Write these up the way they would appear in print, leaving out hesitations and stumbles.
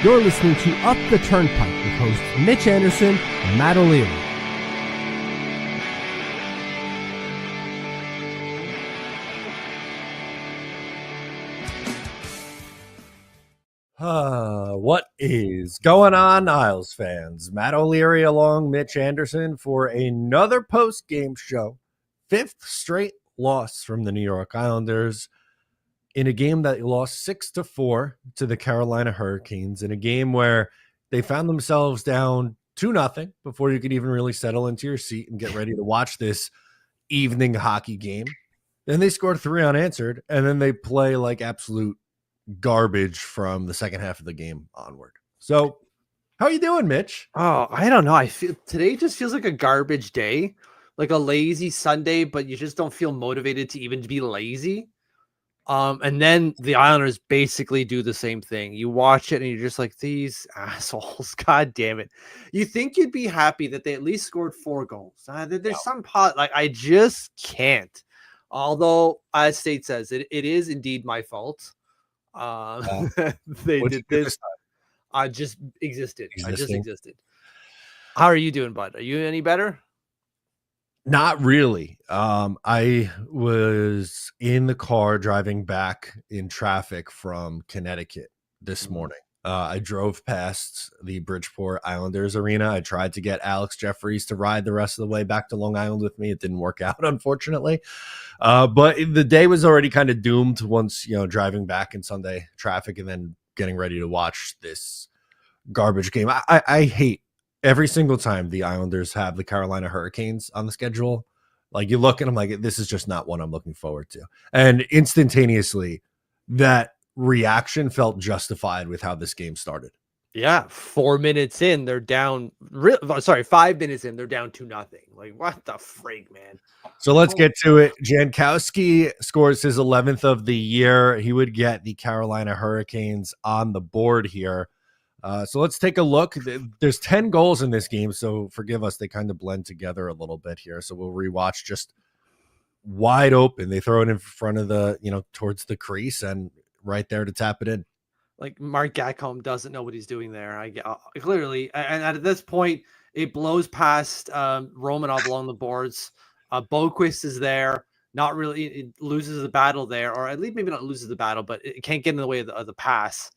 You're listening to Up the Turnpike with hosts Mitch Anderson and Matt O'Leary. What is going on, Isles fans? Matt O'Leary along Mitch Anderson for another post-game show. Fifth straight loss from the New York Islanders in a game that lost 6-4 to the Carolina Hurricanes, in a game where they found themselves down 2-0 before you could even really settle into your seat and get ready to watch this evening hockey game. Then they scored 3 unanswered, and then they play like absolute garbage from the second half of the game onward. So how are you doing, Mitch? Oh, I don't know. I feel today just feels like a garbage day, like a lazy Sunday, but you just don't feel motivated to even be lazy. And then the Islanders basically do the same thing. You watch it and you're just like, these assholes, God damn it. You think you'd be happy that they at least scored 4 goals. There's some pot, like I just can't. Although, as State says, it is indeed my fault. They did this. I just existed. I just existed. How are you doing, bud? Are you any better? Not really. I was in the car driving back in traffic from Connecticut this morning. I drove past the Bridgeport Islanders arena. I tried to get Alex Jeffries to ride the rest of the way back to Long Island with me. It didn't work out, unfortunately. But the day was already kind of doomed once, driving back in Sunday traffic and then getting ready to watch this garbage game. I hate every single time the Islanders have the Carolina Hurricanes on the schedule. Like, you look and I'm like, this is just not one I'm looking forward to. And instantaneously, that reaction felt justified with how this game started. Yeah, 4 minutes in, they're down. 5 minutes in, they're down 2-0. Like, what the frig, man? So let's get to it. Jankowski scores his 11th of the year. He would get the Carolina Hurricanes on the board here. So let's take a look. There's 10 goals in this game, so forgive us. They kind of blend together a little bit here. So we'll rewatch just wide open. They throw it in front of the, towards the crease and right there to tap it in. Like, Mark Gacom doesn't know what he's doing there. Clearly, and at this point, it blows past Romanov along the boards. Boquist is there. Not really, it loses the battle there, or at least maybe not loses the battle, but it can't get in the way of the pass.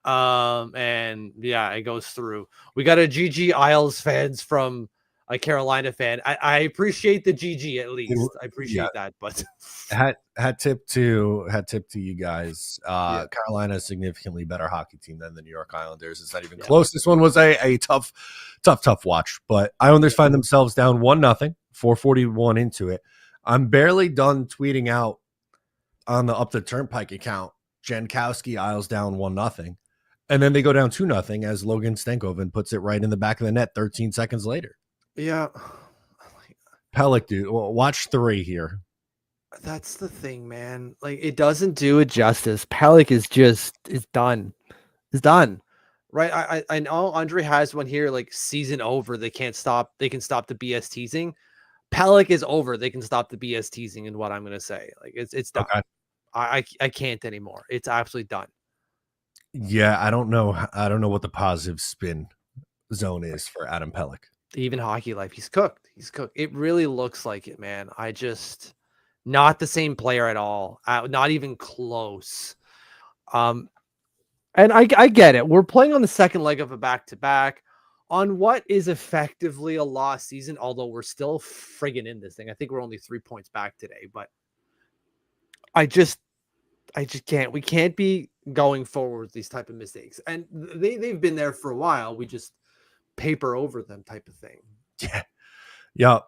And yeah, it goes through. We got a GG Isles fans from a Carolina fan. I appreciate the GG at least. I appreciate that, but hat tip to you guys. Carolina is a significantly better hockey team than the New York Islanders. It's not even close. This one was a tough watch, but Islanders find themselves down 1-0, 4:41 into it. I'm barely done tweeting out on the Up the Turnpike account, Jankowski Isles down 1-0. And then they go down 2-0 as Logan Stankoven puts it right in the back of the net 13 seconds later. Yeah. Pelech, dude, watch 3 here. That's the thing, man. Like, it doesn't do it justice. Pelech is done. It's done. Right? I know Andre has one here, like, season over. They can stop the BS teasing. Pelech is over. They can stop the BS teasing, and what I'm gonna say. Like, it's done. Okay. I can't anymore. It's absolutely done. Yeah, I don't know what the positive spin zone is for Adam Pelech. Even Hockey Life, he's cooked. It really looks like it, man. Not the same player at all. Not even close. And I get it. We're playing on the second leg of a back-to-back on what is effectively a lost season, although we're still friggin' in this thing. I think we're only 3 points back today, but I just can't. We can't be going forward with these type of mistakes. And they've been there for a while. We just paper over them type of thing. Yeah.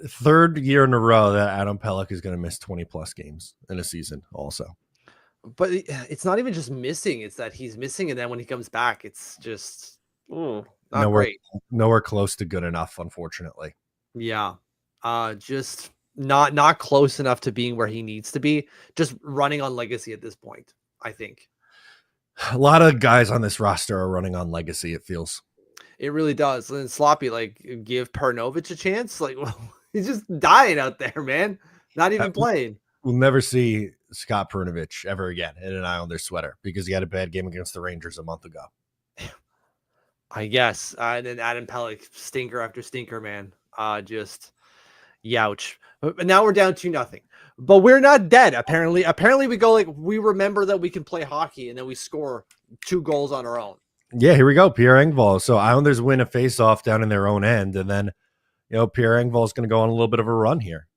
Third year in a row that Adam Pelech is going to miss 20 plus games in a season also. But it's not even just missing. It's that he's missing. And then when he comes back, it's just not great. Nowhere close to good enough, unfortunately. Yeah. Just not close enough to being where he needs to be. Just running on legacy at this point, I think. A lot of guys on this roster are running on legacy, it feels. It really does. And Sloppy, like, give Parnovich a chance. Like, well, he's just dying out there, man. Not even playing. We'll never see Scott Parnovich ever again in an Islander sweater because he had a bad game against the Rangers a month ago. I guess. And then Adam Pelech, stinker after stinker, man. Just youch. But now we're down 2-0. But we're not dead. Apparently we go like we remember that we can play hockey, and then we score 2 goals on our own. Yeah, here we go. Pierre Engvall. So Islanders win a face-off down in their own end, and then Pierre Engvall is going to go on a little bit of a run here.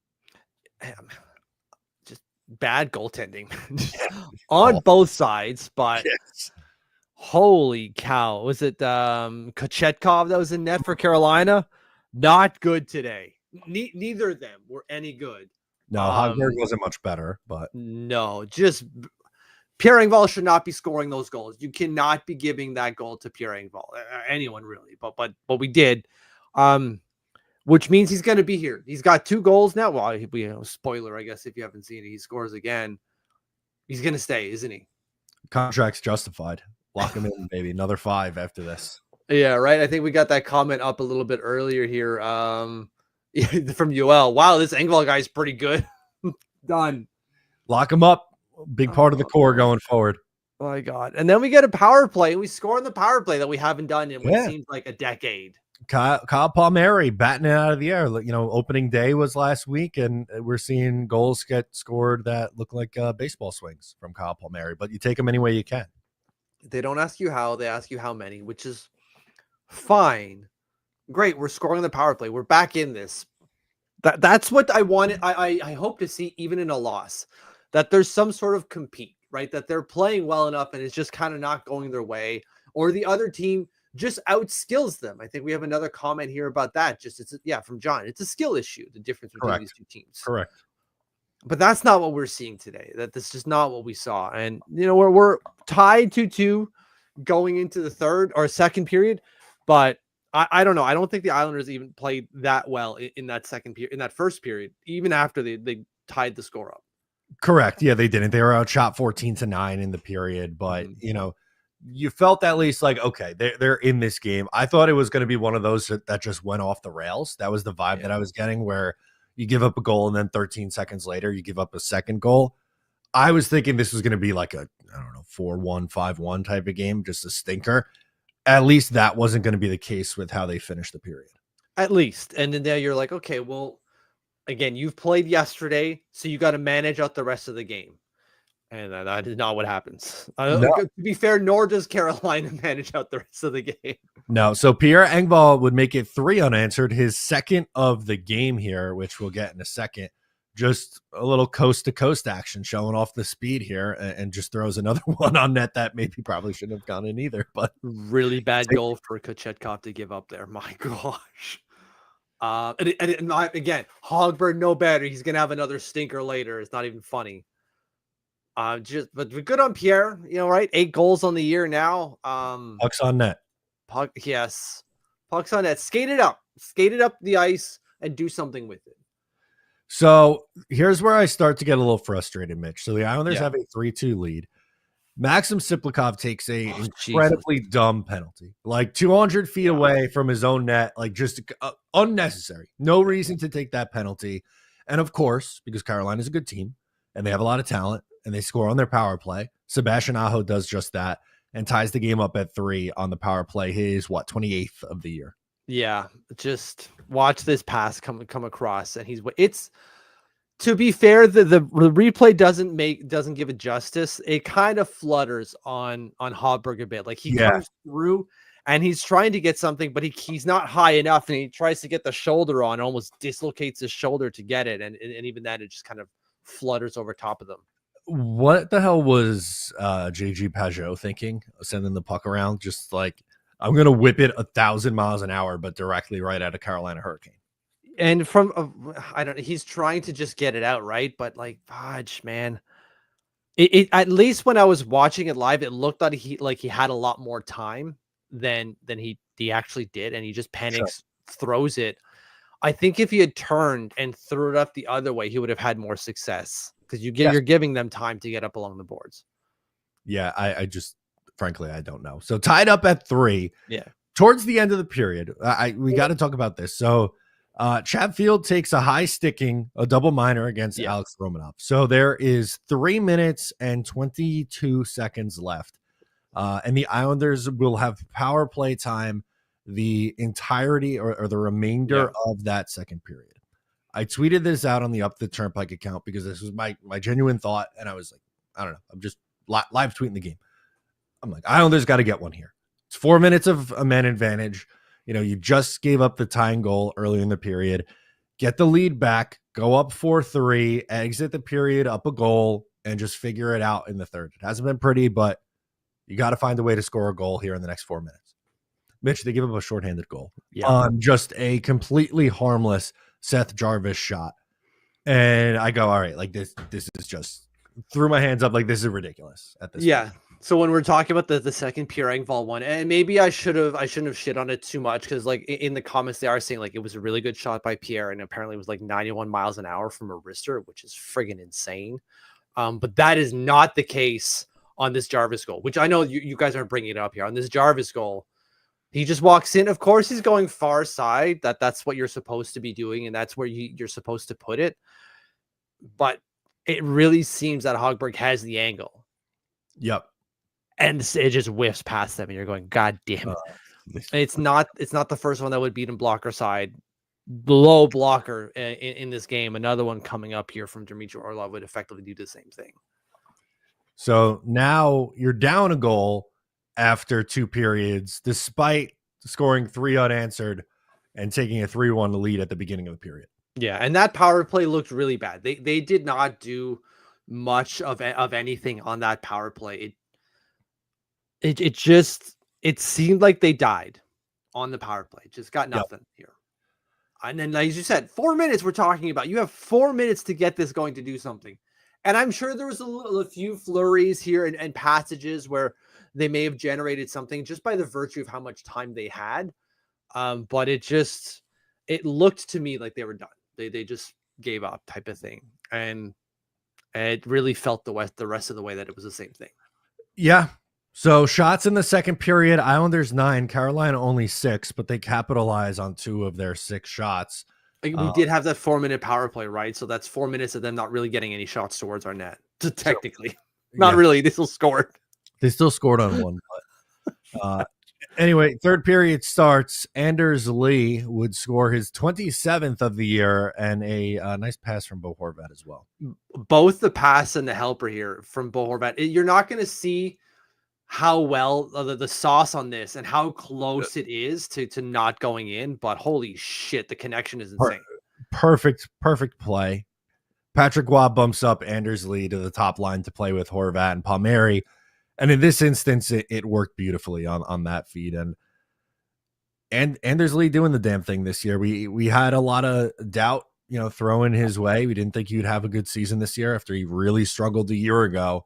Just bad goaltending on both sides, but yes. Holy cow. Was it Kochetkov that was in net for Carolina? Not good today. Neither of them were any good. No, Hogberg wasn't much better, but no, just Pierre Engvall should not be scoring those goals. You cannot be giving that goal to Pierre Engvall, anyone really. But we did, which means he's going to be here. He's got 2 goals now. Well, spoiler, I guess if you haven't seen it, he scores again. He's going to stay, isn't he? Contract's justified. Lock him in, baby. Another 5 after this. Yeah, right. I think we got that comment up a little bit earlier here. From UL. Wow, this Engvall guy is pretty good. Done. Lock him up. Big part of the core going forward. Oh my God. And then we get a power play. We score on the power play that we haven't done in what seems like a decade. Kyle Palmieri batting it out of the air. Opening day was last week, and we're seeing goals get scored that look like baseball swings from Kyle Palmieri, but you take them any way you can. They don't ask you how, they ask you how many, which is fine. Great, we're scoring the power play. We're back in this. That's what I wanted. I hope to see even in a loss, that there's some sort of compete, right? That they're playing well enough and it's just kind of not going their way, or the other team just outskills them. I think we have another comment here about that. From John. It's a skill issue, the difference between these 2 teams. Correct. But that's not what we're seeing today. That's just not what we saw. And we're tied 2-2 going into the third or second period, but I don't know. I don't think the Islanders even played that well in that second period, in that first period, even after they tied the score up. Correct. Yeah, they didn't. They were outshot 14-9 in the period, but you felt at least like, okay, they're in this game. I thought it was going to be one of those that just went off the rails. That was the vibe that I was getting, where you give up a goal and then 13 seconds later you give up a second goal. I was thinking this was going to be like a 4-1, 5-1 type of game, just a stinker. At least that wasn't going to be the case with how they finished the period. At least. And then there you're like, okay, well, again, you've played yesterday, so you got to manage out the rest of the game. And that is not what happens. No. To be fair, nor does Carolina manage out the rest of the game. No. So Pierre Engvall would make it 3 unanswered, his second of the game here, which we'll get in a second. Just a little coast-to-coast action, showing off the speed here, and just throws another one on net that maybe probably shouldn't have gone in either. But really bad goal for Kochetkov to give up there. My gosh. And again, Hogberg no better. He's going to have another stinker later. It's not even funny. But good on Pierre, right? 8 goals on the year now. Pucks on net. Yes. Pucks on net. Skate it up the ice and do something with it. So here's where I start to get a little frustrated, Mitch. So the Islanders have a 3-2 lead. Maxim Siplikov takes a incredibly dumb penalty, like 200 feet away from his own net, like just unnecessary. No reason to take that penalty. And of course, because Carolina is a good team and they have a lot of talent and they score on their power play, Sebastian Aho does just that and ties the game up at 3 on the power play. His 28th of the year. Yeah, just watch this pass come across, and it's, to be fair, the replay doesn't give it justice. It kind of flutters on Hogberg a bit. Like he comes through and he's trying to get something, but he's not high enough, and he tries to get the shoulder on, almost dislocates his shoulder to get it, and even that, it just kind of flutters over top of them. What the hell was JG Pajot thinking, sending the puck around? Just like, I'm going to whip it 1,000 miles an hour, but directly right at a Carolina Hurricane. And from, he's trying to just get it out, right? But like, fudge, man. It at least when I was watching it live, it looked like he had a lot more time than he actually did. And he just panics, throws it. I think if he had turned and threw it up the other way, he would have had more success, because you're giving them time to get up along the boards. Yeah, I just, frankly, I don't know. So tied up at 3. Yeah. Towards the end of the period, we got to talk about this. So Chatfield takes a high sticking, a double minor against Alex Romanov. So there is 3 minutes and 22 seconds left. And the Islanders will have power play time the entirety or the remainder of that second period. I tweeted this out on the Up the Turnpike account because this was my genuine thought. And I was like, I don't know. I'm just live tweeting the game. I'm like, Islanders got to get one here. It's 4 minutes of a man advantage. You know, you just gave up the tying goal early in the period. Get the lead back, go up 4-3, exit the period up a goal, and just figure it out in the third. It hasn't been pretty, but you got to find a way to score a goal here in the next 4 minutes. Mitch, they give up a shorthanded goal on just a completely harmless Seth Jarvis shot. And I go, all right, like this is just threw my hands up. Like, this is ridiculous at this point. So when we're talking about the second Pierre Engvall one, and maybe I shouldn't have shit on it too much, because like in the comments they are saying like it was a really good shot by Pierre, and apparently it was like 91 miles an hour from a wrister, which is friggin' insane. But that is not the case on this Jarvis goal, which I know you guys aren't bringing it up here. On this Jarvis goal, he just walks in. Of course, he's going far side. That's what you're supposed to be doing, and that's where you're supposed to put it. But it really seems that Hogberg has the angle. Yep. And it just whiffs past them, and you're going, God damn it. It's not the first one that would beat him blocker side. Low blocker in this game. Another one coming up here from Dmitry Orlov would effectively do the same thing. So now you're down a goal after 2 periods, despite scoring 3 unanswered and taking a 3-1 lead at the beginning of the period. Yeah, and that power play looked really bad. They did not do much of anything on that power play. It seemed like they died on the power play. Just got nothing here. And then, as you said, 4 minutes we're talking about. You have 4 minutes to get this going to do something. And I'm sure there was a few flurries here and passages where they may have generated something just by the virtue of how much time they had. But it looked to me like they were done. They just gave up type of thing. And it really felt the rest of the way that it was the same thing. Yeah. So shots in the second period, Islanders 9, Carolina only 6, but they capitalize on 2 of their 6 shots. We did have that 4-minute power play, right? So that's 4 minutes of them not really getting any shots towards our net. So technically, not really. They still scored. They still scored on one. But, anyway, third period starts. Anders Lee would score his 27th of the year, and a nice pass from Bo Horvat as well. Both the pass and the helper here from Bo Horvat. You're not going to see how well the sauce on this and how close it is to not going in, but holy shit, the connection is insane. Perfect play. Patrick Waugh bumps up Anders Lee to the top line to play with Horvat and Palmieri. And in this instance, it worked beautifully on that feed. And Anders Lee doing the damn thing this year. We had a lot of doubt, thrown his way. We didn't think he'd have a good season this year after he really struggled a year ago.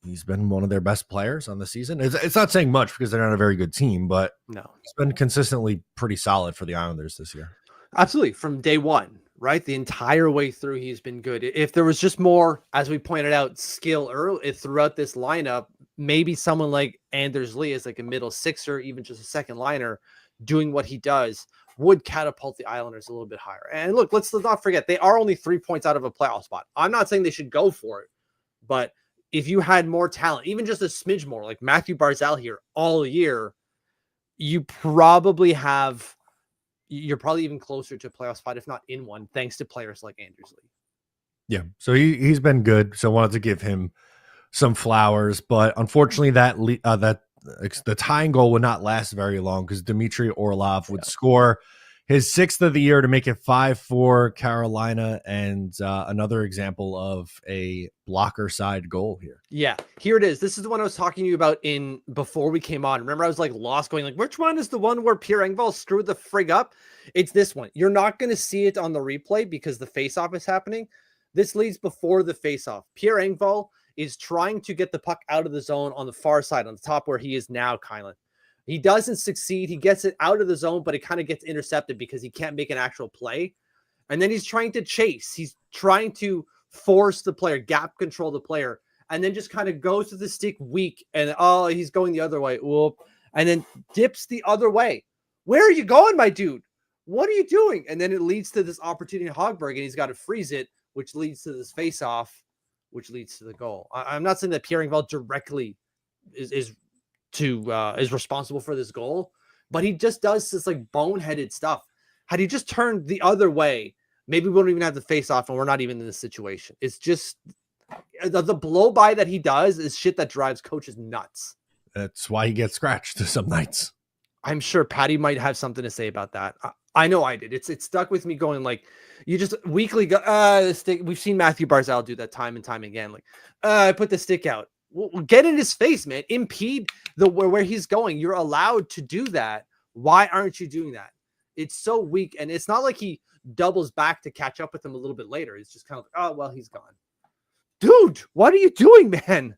He's been one of their best players on the season. It's not saying much because they're not a very good team, but no, it's been consistently pretty solid for the Islanders this year. Absolutely. From day one, right? The entire way through, he's been good. If there was just more, as we pointed out, skill early throughout this lineup, maybe someone like Anders Lee is like a middle sixer, even just a second liner, doing what he does would catapult the Islanders a little bit higher. And look, let's not forget, they are only 3 points out of a playoff spot. I'm not saying they should go for it, but if you had more talent, even just a smidge more, like Matthew Barzal here all year, you're probably even closer to a playoff spot, if not in one, thanks to players like Anders Lee. Yeah, so he's been good. So I wanted to give him some flowers, but unfortunately the tying goal would not last very long because Dmitry Orlov would score his 6th of the year to make it 5-4 Carolina, and another example of a blocker side goal here. Yeah, here it is. This is the one I was talking to you about before we came on. Remember, I was like lost going like, which one is the one where Pierre Engvall screwed the frig up? It's this one. You're not going to see it on the replay because the faceoff is happening. This leads before the faceoff. Pierre Engvall is trying to get the puck out of the zone on the far side, on the top where he is now, Kylan. He doesn't succeed. He gets it out of the zone, but it kind of gets intercepted because he can't make an actual play. And then he's trying to chase. He's trying to force the player, gap control the player, and then just kind of goes to the stick weak. And, he's going the other way. Whoop. And then dips the other way. Where are you going, my dude? What are you doing? And then it leads to this opportunity to Hogberg, and he's got to freeze it, which leads to this face-off, which leads to the goal. I'm not saying that Pierre Engvall directly is responsible for this goal, but he just does this like boneheaded stuff. Had he just turned the other way, maybe we wouldn't even have to face off and we're not even in this situation. It's just the blow by that he does is shit that drives coaches nuts. That's why he gets scratched some nights. I'm sure Patty might have something to say about that. I know I did. It's stuck with me going like, you just weekly go, the stick. We've seen Matthew Barzal do that time and time again. Like, I put the stick out. Well, get in his face, man. Impede where he's going. You're allowed to do that. Why aren't you doing that? It's so weak. And it's not like he doubles back to catch up with him a little bit later. It's just kind of like, oh, well, he's gone. Dude, what are you doing, man?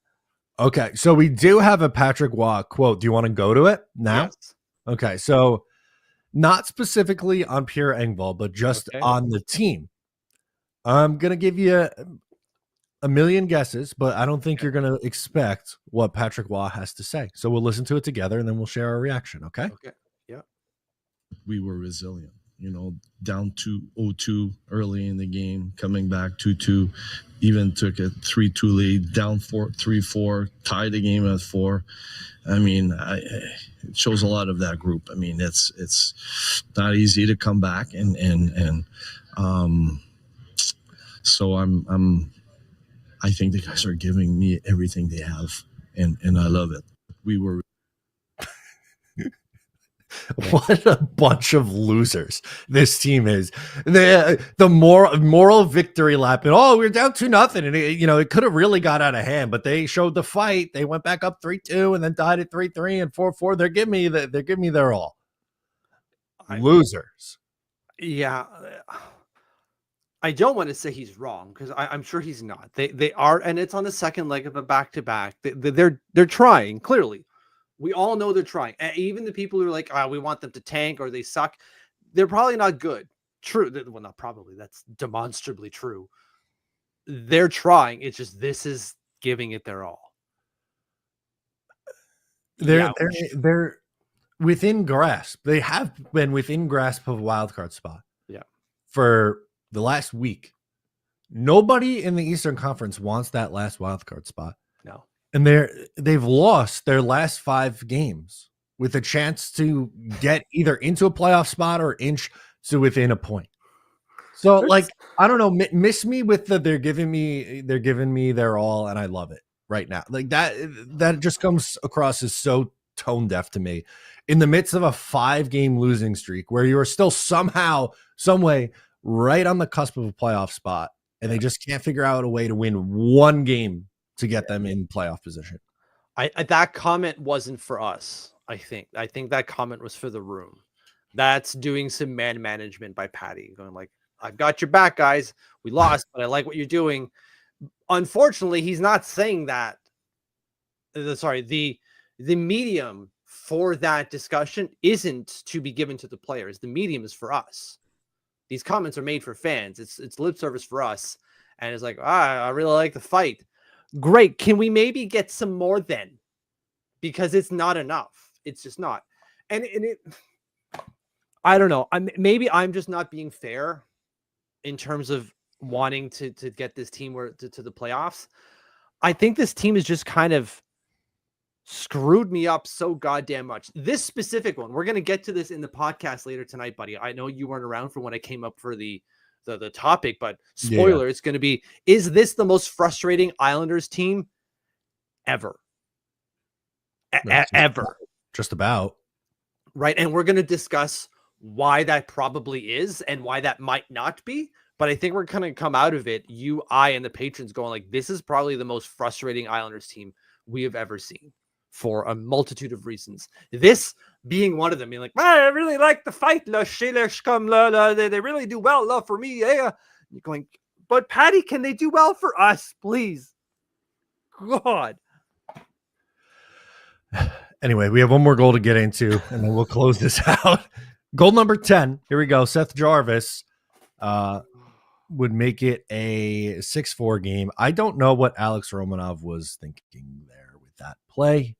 Okay, so we do have a Patrick Waugh quote. Do you want to go to it now? Yes. Okay, so not specifically on Pierre Engvall, but just on the team. I'm going to give you a million guesses, but I don't think you're going to expect what Patrick Waugh has to say. So we'll listen to it together and then we'll share our reaction, okay? Okay, yeah. We were resilient, down 2-0-2 early in the game, coming back 2-2, even took a 3-2 lead, down 3-4, tied the game at 4. I mean, it shows a lot of that group. I mean, it's not easy to come back, and so I think the guys are giving me everything they have, and I love it. We were. What a bunch of losers this team is. The moral victory lap, and we're down 2-0, and it could have really got out of hand, but they showed the fight. They went back up 3-2 and then tied at 3-3 and 4-4. They're giving me their all. Losers. Yeah. I don't want to say he's wrong because I'm sure he's not. They are, and it's on the second leg of a back-to-back. They're trying, clearly. We all know they're trying. And even the people who are like, we want them to tank or they suck, they're probably not good. True. Well, not probably. That's demonstrably true. They're trying. It's just this is giving it their all. They're within grasp. They have been within grasp of a wild card spot. Yeah. For the last week. Nobody in the Eastern Conference wants that last wild card spot. No. And they've lost their last 5 games with a chance to get either into a playoff spot or inch to within a point. So I don't know, miss me with they're giving me their all, and I love it right now. Like that just comes across as so tone deaf to me in the midst of a 5-game losing streak where you are still somehow, some way right on the cusp of a playoff spot, and they just can't figure out a way to win one game to get them in playoff position. That comment wasn't for us. I think that comment was for the room. That's doing some man management by Patty, going like, I've got your back, guys. We lost, but I like what you're doing. Unfortunately, he's not saying that. Sorry, the medium for that discussion isn't to be given to the players. The medium is for us. These comments are made for fans. It's lip service for us. And it's like, I really like the fight. Great. Can we maybe get some more then? Because it's not enough. It's just not. And I don't know. Maybe I'm just not being fair in terms of wanting to get this team to the playoffs. I think this team is just kind of screwed me up so goddamn much. This specific one, we're going to get to this in the podcast later tonight, buddy. I know you weren't around for when I came up for the topic, but spoiler, It's going to be, is this the most frustrating Islanders team ever? Ever. Just about. Right. And we're going to discuss why that probably is and why that might not be. But I think we're going to come out of it, you, I, and the patrons going like, this is probably the most frustrating Islanders team we have ever seen for a multitude of reasons. This being one of them, being like, I really like the fight. They really do well. Love for me. Yeah. You're going, but Patty, can they do well for us, please? God. Anyway, we have one more goal to get into, and then we'll close this out. Goal number 10. Here we go. Seth Jarvis would make it a 6-4 game. I don't know what Alex Romanov was thinking there with that play,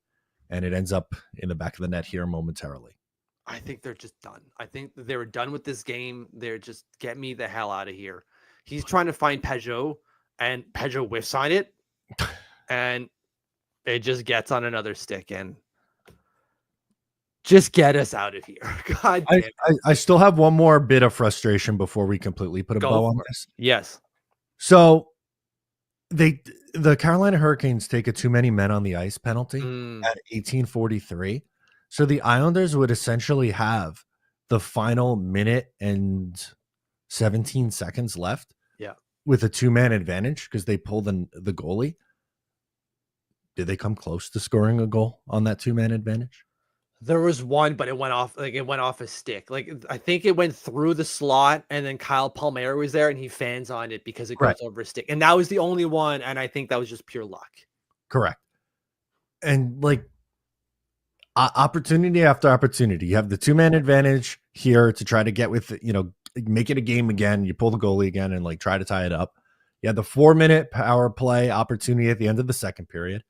and it ends up in the back of the net here momentarily. I think they're just done. I think they were done with this game. They're just, get me the hell out of here. He's trying to find Peugeot, and Peugeot whiffs on it, and it just gets on another stick. And Just get us out of here. God damn it. I still have one more bit of frustration before we completely put a bow on this. Yes. So the Carolina Hurricanes take a too many men on the ice penalty at 18:43. So the Islanders would essentially have the final minute and 17 seconds left. Yeah. With a 2-man advantage because they pulled the goalie. Did they come close to scoring a goal on that 2-man advantage? There was one, but it went off a stick. Like I think it went through the slot, and then Kyle Palmieri was there, and he fans on it because it goes over a stick. And that was the only one, and I think that was just pure luck. Correct. And like opportunity after opportunity, you have the 2-man advantage here to try to get with, make it a game again. You pull the goalie again and like try to tie it up. You had the 4-minute power play opportunity at the end of the second period,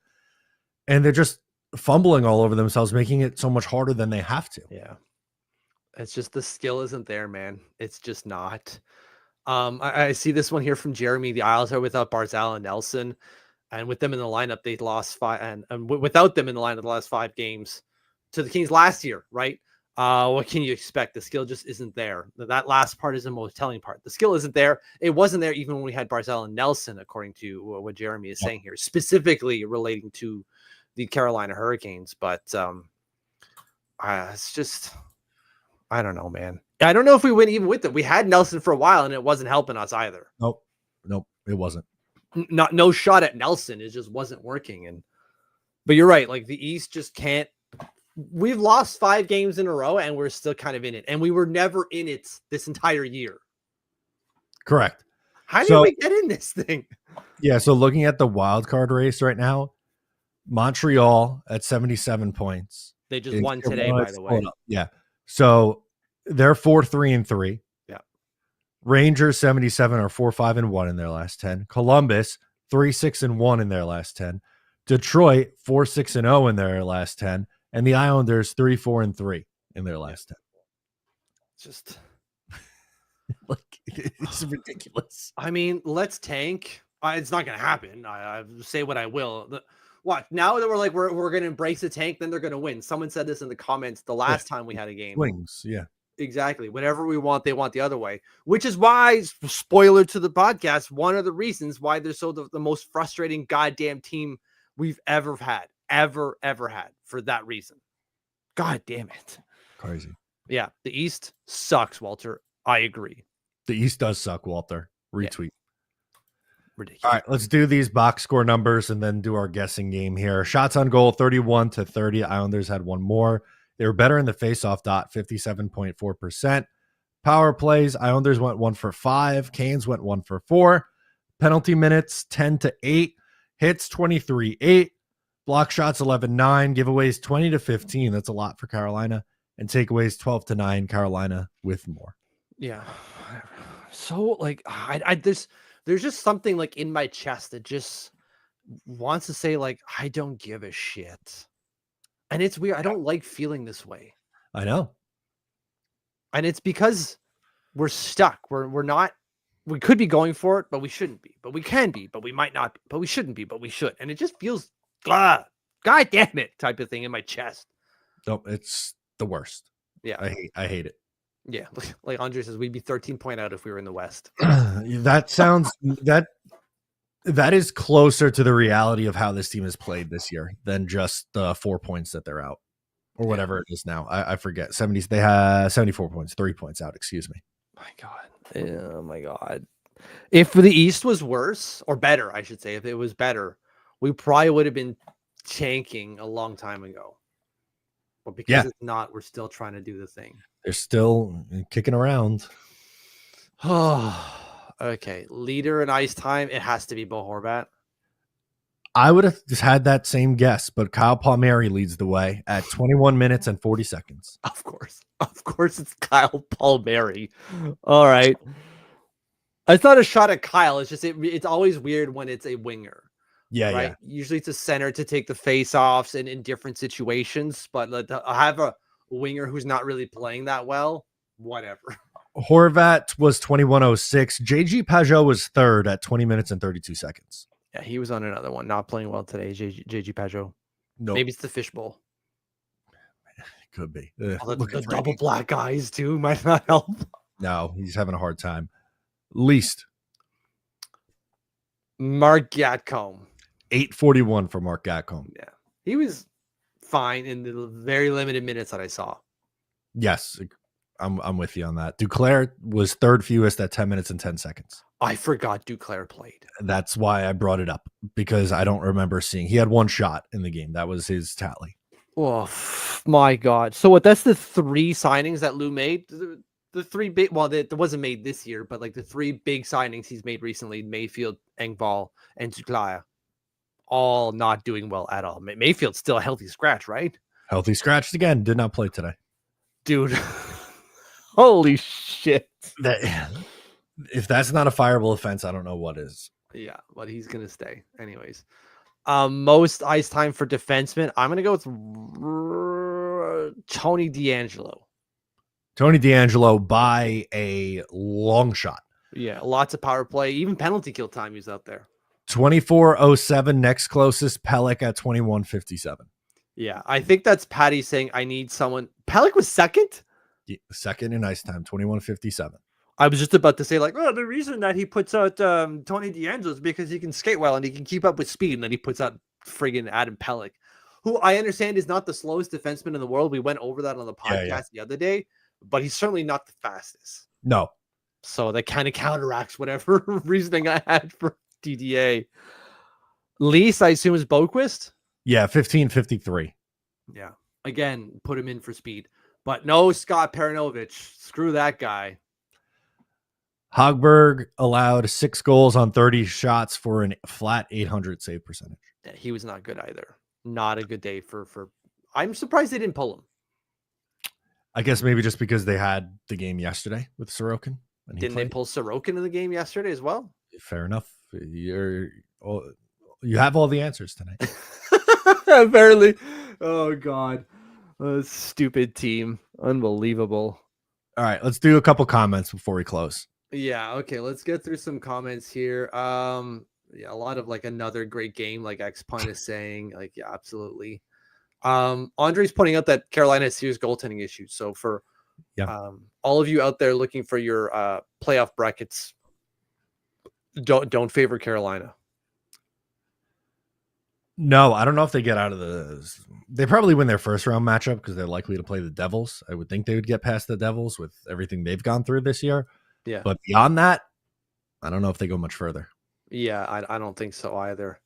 and they're just fumbling all over themselves, making it so much harder than they have to. Yeah. It's just the skill isn't there, man. It's just not. I see this one here from Jeremy. The Isles are without Barzal and Nelson, and with them in the lineup, they lost 5, and without them in the lineup, the last 5 games to the Kings last year, right? What can you expect? The skill just isn't there. That last part is the most telling part. The skill isn't there. It wasn't there even when we had Barzal and Nelson, according to what Jeremy is saying here, specifically relating to the Carolina Hurricanes. But it's just, I don't know, man. I don't know if we went even with it. We had Nelson for a while, and it wasn't helping us either. Nope, it wasn't. No shot at Nelson. It just wasn't working. But you're right. Like the East just can't. We've lost 5 games in a row, and we're still kind of in it. And we were never in it this entire year. Correct. How did we get in this thing? Yeah. So looking at the wild card race right now, Montreal at 77 points. They just won today, by the way. Yeah. So they're 4-3-3. Yeah. Rangers 77 are 4-5-1 in their last 10. Columbus 3-6-1 in their last 10. Detroit 4-6-0 in their last 10. And the Islanders 3-4-3 in their last 10. Just like it's ridiculous. I mean, let's tank. It's not going to happen. I say what I will. Watch now that we're going to embrace the tank, then they're going to win. Someone said this in the comments the last time we had a game. Wings, yeah, exactly. Whatever we want, they want the other way. Which is why, spoiler to the podcast, one of the reasons why they're so the most frustrating goddamn team we've ever had. Ever had, for that reason. God damn it. Crazy. Yeah, the East sucks, Walter. I agree. The East does suck, Walter. Retweet. Yeah. Ridiculous. All right, let's do these box score numbers and then do our guessing game here. Shots on goal, 31-30. Islanders had one more. They were better in the faceoff dot, 57.4%. Power plays, Islanders went 1 for 5. Canes went 1 for 4. Penalty minutes, 10-8. Hits, 23-8. Block shots 11-9, giveaways 20-15. That's a lot for Carolina, and takeaways 12-9. Carolina with more. Yeah. So like there's just something like in my chest that just wants to say like I don't give a shit, and it's weird. I don't like feeling this way. I know, and it's because we're stuck. We're not. We could be going for it, but we shouldn't be. But we can be, but we might not be. But we shouldn't be, but we should. And it just feels. God damn it type of thing in my chest. Nope, it's the worst. Yeah. I hate it. Yeah. Like Andre says, we'd be 13-point out if we were in the West. That sounds that is closer to the reality of how this team has played this year than just the 4 points that they're out or whatever it is now. I forget. 70s. They have 74 points, 3 points out. Excuse me. My God. Oh my God. If the East was worse or better, I should say, if it was better, we probably would have been tanking a long time ago. But because it's not, we're still trying to do the thing. They're still kicking around. Oh, okay. Leader in ice time, it has to be Bo Horvat. I would have just had that same guess, but Kyle Palmieri leads the way at 21 minutes and 40 seconds. Of course it's Kyle Palmieri. All right. It's not a shot at Kyle. It's just it's always weird when it's a winger. Yeah, right. Yeah. Usually it's a center to take the face-offs and in different situations, but I have a winger who's not really playing that well. Whatever. Horvat was 21:06. JG Pajot was third at 20 minutes and 32 seconds. Yeah, he was on another one. Not playing well today, JG Pajot. No, Maybe it's the fishbowl. Could be. The double black eyes too might not help. No, he's having a hard time. Least. Mark Gatcombe. 841 for Mark Gatcombe. Yeah. He was fine in the very limited minutes that I saw. Yes, I'm with you on that. Duclair was third fewest at 10 minutes and 10 seconds. I forgot Duclair played. That's why I brought it up, because I don't remember seeing. He had one shot in the game. That was his tally. Oh my God. So that's the 3 signings that Lou made? The 3 big, well, that wasn't made this year, but like the 3 big signings he's made recently, Mayfield, Engvall, and Duclair, all not doing well at all. Mayfield's still a healthy scratch, right? Healthy scratched again. Did not play today. Dude. Holy shit. If that's not a fireable offense, I don't know what is. Yeah, but he's going to stay. Anyways. Most ice time for defensemen. I'm going to go with Tony DeAngelo. Tony DeAngelo by a long shot. Yeah, lots of power play. Even penalty kill time he's out there. 24:07. Next closest, Pellick at 21:57. Yeah, I think that's Patty saying I need someone. Pellick was second? Second in ice time, 21:57. I was just about to say, like, oh, the reason that he puts out Tony DeAngelo is because he can skate well and he can keep up with speed. And then he puts out friggin' Adam Pellick, who I understand is not the slowest defenseman in the world. We went over that on the podcast the other day, but he's certainly not the fastest. No. So that kind of counteracts whatever reasoning I had for DDA. Least, I assume, is Boquist. Yeah, 15:53. Yeah. Again, put him in for speed. But no Scott Perinovich. Screw that guy. Hogberg allowed 6 goals on 30 shots for a flat 800 save percentage. Yeah, he was not good either. Not a good day for. I'm surprised they didn't pull him. I guess maybe just because they had the game yesterday with Sorokin. Didn't they pull Sorokin in the game yesterday as well? Fair enough. You have all the answers tonight. Apparently. Oh, God. Stupid team. Unbelievable. All right, let's do a couple comments before we close. Yeah, okay, let's get through some comments here. Yeah, a lot of like another great game, like X Pun is saying, like, yeah, absolutely. Andre's pointing out that Carolina has serious goaltending issues. So for all of you out there looking for your playoff brackets, don't favor Carolina. No, I don't know if they get out of the. They probably win their first round matchup because they're likely to play the Devils. I would think they would get past the Devils with everything they've gone through this year. Yeah. But beyond that, I don't know if they go much further. Yeah, I don't think so either.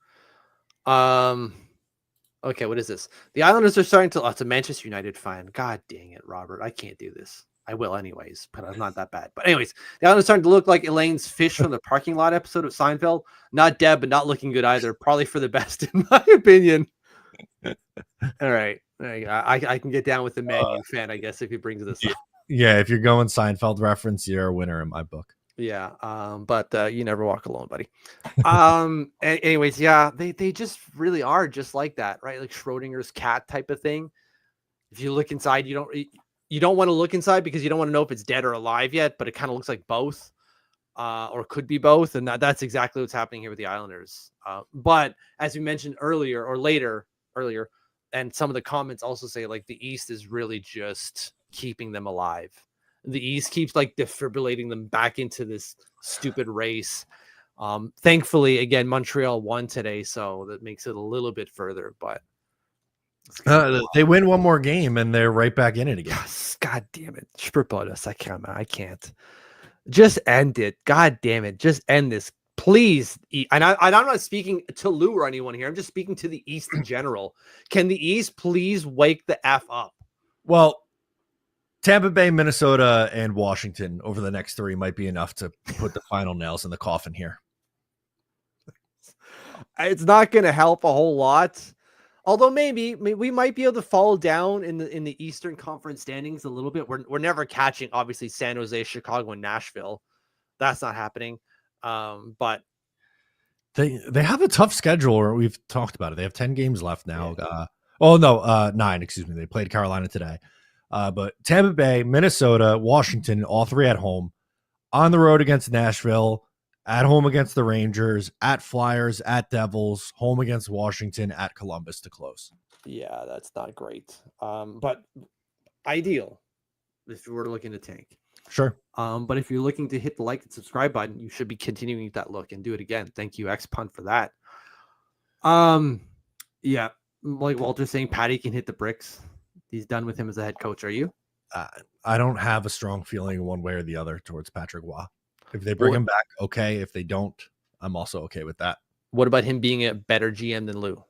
Okay, what is this? The Islanders are starting to. Oh, it's a Manchester United fan. God dang it, Robert. I can't do this. I will anyways, but I'm not that bad. But anyways, the Islanders starting to look like Elaine's fish from the parking lot episode of Seinfeld. Not dead, but not looking good either. Probably for the best, in my opinion. All right. I can get down with the Man U fan, I guess, if he brings this up. Yeah, if you're going Seinfeld reference, you're a winner in my book. Yeah, but you never walk alone, buddy. Anyways, yeah, they just really are just like that, right? Like Schrodinger's cat type of thing. If you look inside, you don't want to look inside because you don't want to know if it's dead or alive yet, but it kind of looks like both, or could be both, and that's exactly what's happening here with the Islanders. But as we mentioned earlier, and some of the comments also say like the East is really just keeping them alive. The East keeps like defibrillating them back into this stupid race. Thankfully, again, Montreal won today, so that makes it a little bit further. But they win one more game and they're right back in it again. Yes, God damn it, Spurpotus! I can't. Just end it. God damn it, just end this, please. And I'm not speaking to Lou or anyone here. I'm just speaking to the East in general. Can the East please wake the F up? Well, Tampa Bay, Minnesota, and Washington over the next 3 might be enough to put the final nails in the coffin here. It's not going to help a whole lot. Although maybe we might be able to fall down in the Eastern Conference standings a little bit. We're never catching, obviously, San Jose, Chicago, and Nashville. That's not happening. But they have a tough schedule. We've talked about it. They have 10 games left now. Yeah. 9. Excuse me. They played Carolina today. But Tampa Bay, Minnesota, Washington, all 3 at home, on the road against Nashville, At home against the Rangers, at Flyers, at Devils, home against Washington, at Columbus to close. Yeah, that's not great. But ideal if you were looking to tank. Sure. But if you're looking to hit the like and subscribe button, you should be continuing that look and do it again. Thank you, X Punt, for that. Yeah, like Walter's saying, Patty can hit the bricks. He's done with him as a head coach. Are you? I don't have a strong feeling one way or the other towards Patrick Waugh. If they bring him back, okay. If they don't, I'm also okay with that. What about him being a better GM than Lou?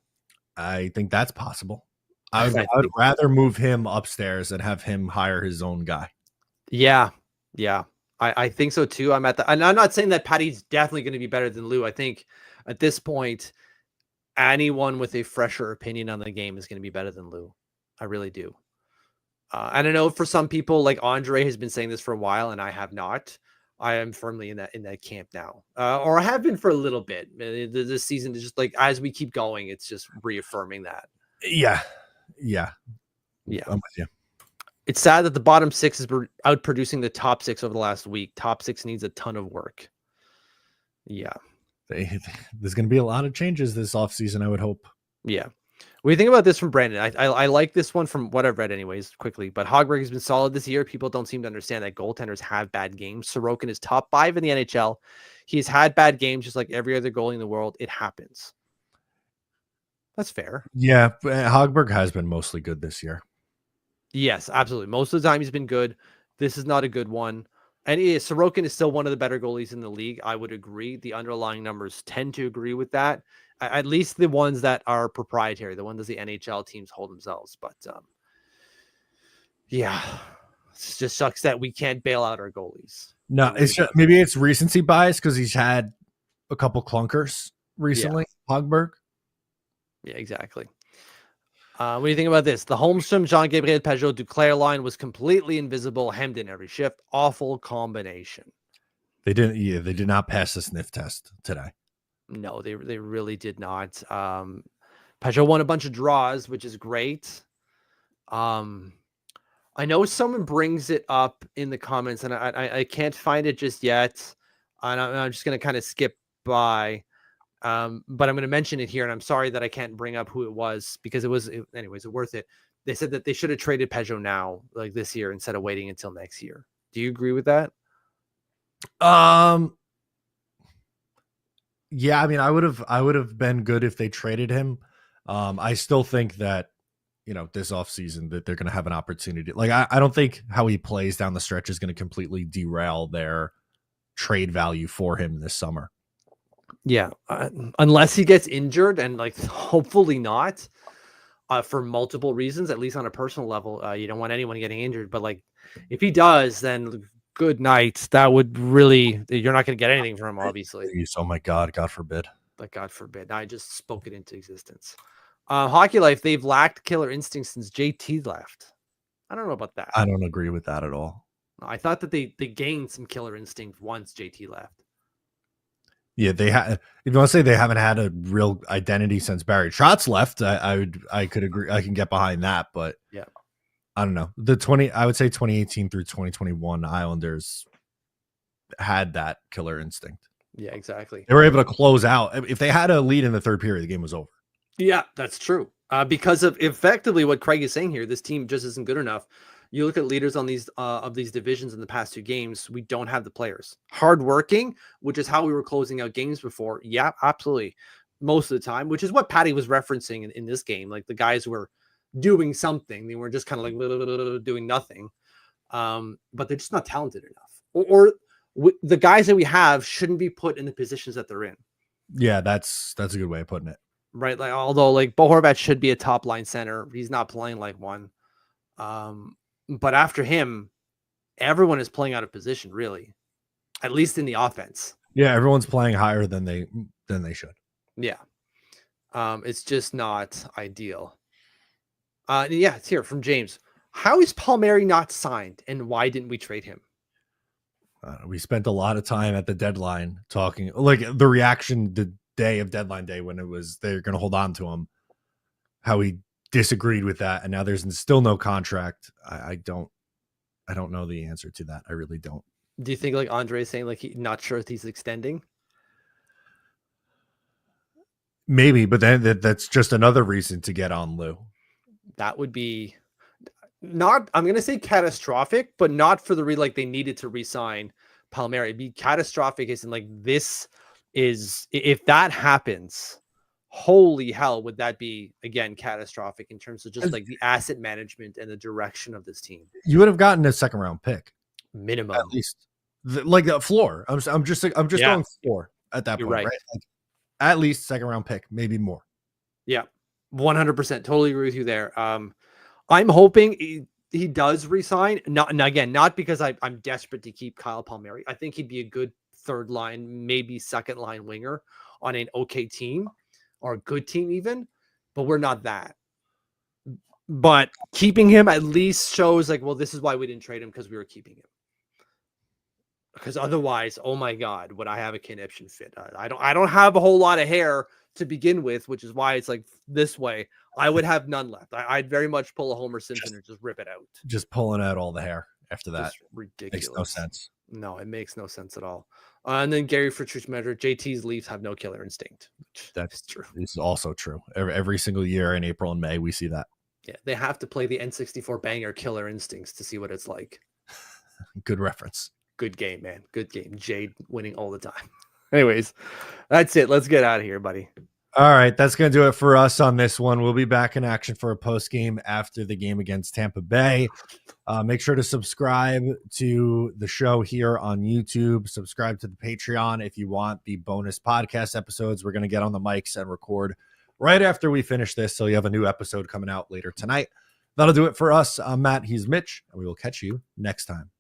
I think that's possible. I would rather move him upstairs and have him hire his own guy. Yeah. I think so too. And I'm not saying that Patty's definitely going to be better than Lou. I think at this point, anyone with a fresher opinion on the game is going to be better than Lou. I really do. And I know for some people, like Andre has been saying this for a while, and I have not. I am firmly in that camp now, or I have been for a little bit. This season is just like, as we keep going, it's just reaffirming that. Yeah. I'm with you. It's sad that the bottom six is outproducing the top six over the last week. Top six needs a ton of work. Yeah. There's going to be a lot of changes this offseason, I would hope. Yeah. What do you think about this from Brandon? I like this one from what I've read anyways, quickly. But Hogberg has been solid this year. People don't seem to understand that goaltenders have bad games. Sorokin is top 5 in the NHL. He's had bad games just like every other goalie in the world. It happens. That's fair. Yeah, Hogberg has been mostly good this year. Yes, absolutely. Most of the time he's been good. This is not a good one. And Sorokin is still one of the better goalies in the league. I would agree. The underlying numbers tend to agree with that. At least the ones that are proprietary, the ones that the NHL teams hold themselves. But yeah, it just sucks that we can't bail out our goalies. No, it's just, maybe it's recency bias because he's had a couple clunkers recently. Yeah. Hogberg. Yeah, exactly. What do you think about this? The Holmstrom, Jean-Gabriel Pajot, Duclair line was completely invisible, hemmed in every shift. Awful combination. They did not pass the sniff test today. No, they really did not. Pajot won a bunch of draws, which is great. I know someone brings it up in the comments, and I can't find it just yet. And I'm just going to kind of skip by. But I'm going to mention it here, and I'm sorry that I can't bring up who it was because anyways, it's worth it. They said that they should have traded Pajot now, like this year, instead of waiting until next year. Do you agree with that? Yeah, I mean, I would have been good if they traded him. I still think that, this offseason that they're going to have an opportunity. Like, I don't think how he plays down the stretch is going to completely derail their trade value for him this summer. Yeah, unless he gets injured, and like hopefully not, for multiple reasons, at least on a personal level. You don't want anyone getting injured, but like if he does, then good night. That would really, you're not going to get anything from him, obviously. Oh my God, God forbid. But God forbid. I just spoke it into existence. Hockey Life, they've lacked killer instincts since JT left. I don't know about that. I don't agree with that at all. I thought that they gained some killer instinct once JT left. Yeah, they have. If you want to say they haven't had a real identity since Barry Trotz left, I could agree. I can get behind that, but yeah, I don't know. I would say 2018 through 2021 Islanders had that killer instinct. Yeah, exactly. They were able to close out. If they had a lead in the third period, the game was over. Yeah, that's true. Because of effectively what Craig is saying here, this team just isn't good enough. You look at leaders on these of these divisions in the past 2 games, we don't have the players. Hardworking, which is how we were closing out games before. Yeah, absolutely. Most of the time, which is what Patty was referencing in this game. Like the guys were doing something. They were just kind of like doing nothing. But they're just not talented enough. Or the guys that we have shouldn't be put in the positions that they're in. Yeah, that's a good way of putting it. Right. Like, although like Bo Horvat should be a top line center, he's not playing like one. But after him, everyone is playing out of position, really, at least in the offense. Yeah, everyone's playing higher than they should. Yeah, it's just not ideal. Yeah, it's here from James. How is Palmieri not signed, and why didn't we trade him? We spent a lot of time at the deadline talking, like the reaction the day of deadline day when it was they're going to hold on to him. How he disagreed with that, and now there's still no contract. I don't know the answer to that. I really don't. Do you think like Andre is saying like he's not sure if he's extending? Maybe, but then that's just another reason to get on Lou. That would be not, I'm going to say catastrophic, but not for the like they needed to re-sign Palmieri. It'd be catastrophic as in like this is, if that happens, holy hell, would that be again catastrophic in terms of just like the asset management and the direction of this team. You would have gotten a second round pick Minimum, at least, like the floor. I'm just going floor at that point, right? Like, at least second round pick, maybe more. Yeah, 100%. Totally agree with you there. I'm hoping he does resign. Not because I'm desperate to keep Kyle Palmieri. I think he'd be a good third line, maybe second line winger on an okay team or a good team even, but we're not that. But keeping him at least shows like, well, this is why we didn't trade him, because we were keeping him. Because otherwise, oh my God, would I have a conniption fit? I don't have a whole lot of hair to begin with, which is why it's like this way. I would have none left. I'd very much pull a Homer Simpson and just rip it out. Just pulling out all the hair after that. Just ridiculous. Makes no sense. No, it makes no sense at all. And then Gary for truth measure, JT's Leafs have no killer instinct. That's true. This is also true. Every single year in April and May, we see that. Yeah, they have to play the N64 banger Killer Instincts to see what it's like. Good reference. Good game, man. Good game. Jade winning all the time. Anyways, that's it. Let's get out of here, buddy. All right, that's going to do it for us on this one. We'll be back in action for a post game after the game against Tampa Bay. Make sure to subscribe to the show here on YouTube. Subscribe to the Patreon if you want the bonus podcast episodes. We're going to get on the mics and record right after we finish this, so you have a new episode coming out later tonight. That'll do it for us. I'm Matt. He's Mitch, and we will catch you next time.